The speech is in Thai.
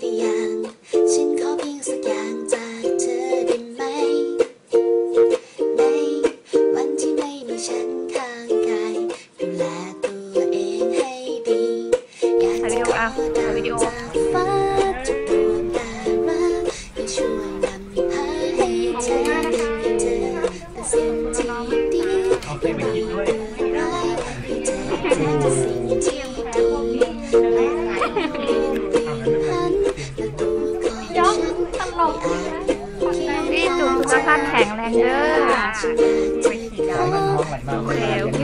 ได้ยังฉันขอเพียงสักอย่างจากเธอได้ไหมในวันที่ไม่มีฉันข้างกายดูแลตัวเองให้ดีอยากจะขอดาวจากฟ้าจะดวงดาราไปช่วยนำพาให้เธอแต่สิ่งที่ดีไม่มีร้ายให้เธอแต่สิ่งที่ดีและพี่จุ๋มสุขภาพแข็งแรงเด้อโอเค